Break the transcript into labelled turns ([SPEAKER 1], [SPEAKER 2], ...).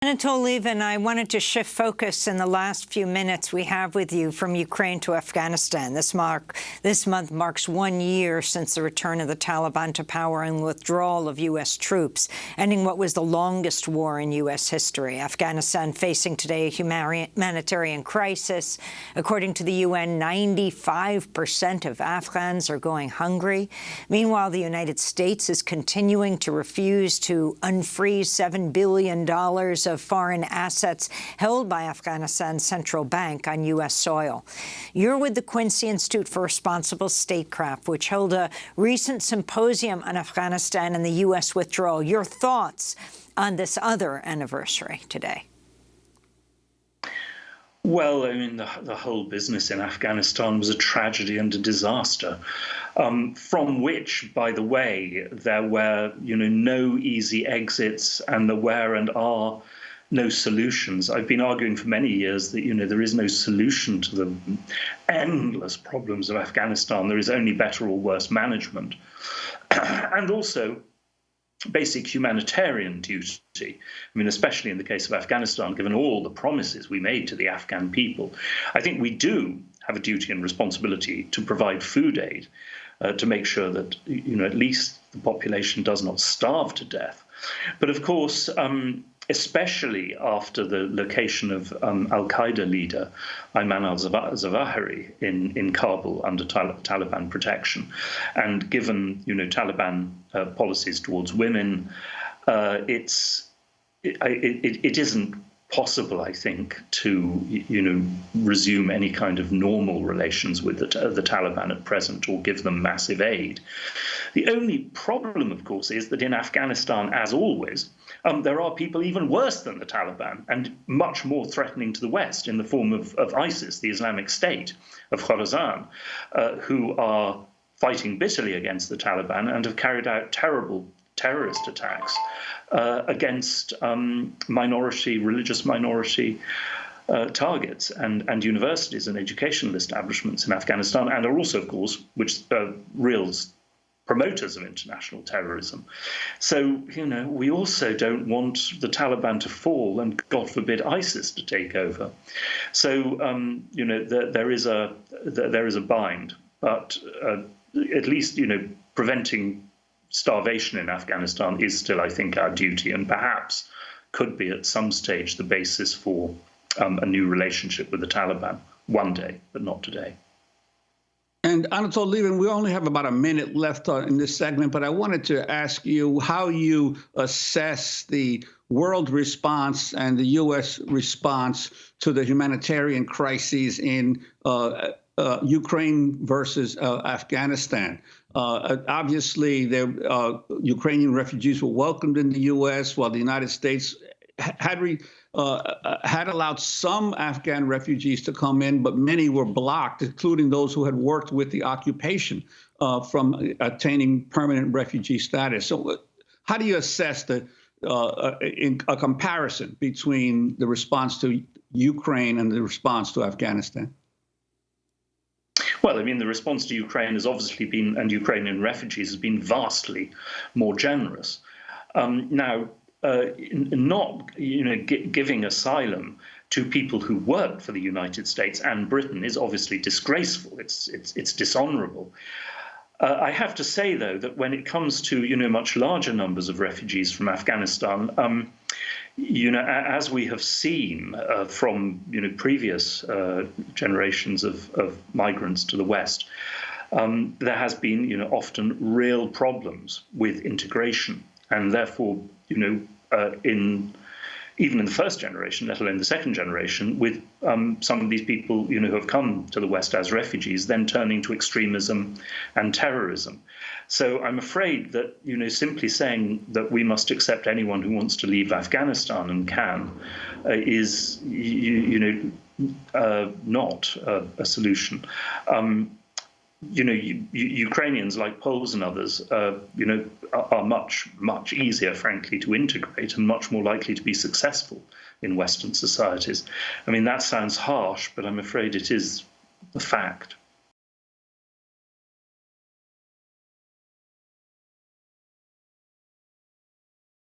[SPEAKER 1] Anatol Lieven, I wanted to shift focus in the last few minutes we have with you from Ukraine to Afghanistan. This month marks 1 year since the return of the Taliban to power and withdrawal of U.S. troops, ending what was the longest war in U.S. history. Afghanistan facing today a humanitarian crisis. According to the UN, 95% of Afghans are going hungry. Meanwhile, the United States is continuing to refuse to unfreeze $7 billion of foreign assets held by Afghanistan's central bank on U.S. soil. You're with the Quincy Institute for Responsible Statecraft, which held a recent symposium on Afghanistan and the U.S. withdrawal. Your thoughts on this other anniversary today?
[SPEAKER 2] Well, I mean, the whole business in Afghanistan was a tragedy and a disaster, from which, by the way, there were, no easy exits, and there were and are no solutions. I've been arguing for many years that, there is no solution to the endless problems of Afghanistan. There is only better or worse management. And also basic humanitarian duty. I mean, especially in the case of Afghanistan, given all the promises we made to the Afghan people, I think we do have a duty and responsibility to provide food aid, to make sure that, at least the population does not starve to death. But of course, especially after the location of al-Qaeda leader Ayman al-Zawahiri in Kabul under Taliban protection, and given Taliban policies towards women, it isn't possible, I think, to resume any kind of normal relations with the Taliban at present or give them massive aid. The only problem, of course, is that in Afghanistan, as always, there are people even worse than the Taliban and much more threatening to the West in the form of ISIS, the Islamic State of Khorasan, who are fighting bitterly against the Taliban and have carried out terrible terrorist attacks against religious minority targets and universities and educational establishments in Afghanistan, and are also, of course, real promoters of international terrorism. So, we also don't want the Taliban to fall and, God forbid, ISIS to take over. So, there is a bind, but at least, preventing starvation in Afghanistan is still, I think, our duty, and perhaps could be at some stage the basis for a new relationship with the Taliban one day, but not today.
[SPEAKER 3] And Anatol Lieven, we only have about a minute left in this segment, but I wanted to ask you how you assess the world response and the U.S. response to the humanitarian crises in Ukraine versus Afghanistan. Obviously, Ukrainian refugees were welcomed in the U.S., while the United States had allowed some Afghan refugees to come in, but many were blocked, including those who had worked with the occupation, from attaining permanent refugee status. So how do you assess in a comparison between the response to Ukraine and the response to Afghanistan?
[SPEAKER 2] Well, I mean, the response to Ukraine has obviously been, and Ukrainian refugees has been vastly more generous. Now, not giving asylum to people who worked for the United States and Britain is obviously disgraceful. It's dishonorable. I have to say, though, that when it comes to much larger numbers of refugees from Afghanistan, as we have seen from previous generations of migrants to the West, there has been often real problems with integration, and therefore even in the first generation, let alone the second generation, with some of these people who have come to the West as refugees, then turning to extremism and terrorism. So I'm afraid that simply saying that we must accept anyone who wants to leave Afghanistan and can is not a solution. Ukrainians, like Poles and others, are much easier, frankly, to integrate and much more likely to be successful in Western societies. I mean, that sounds harsh, but I'm afraid it is the fact.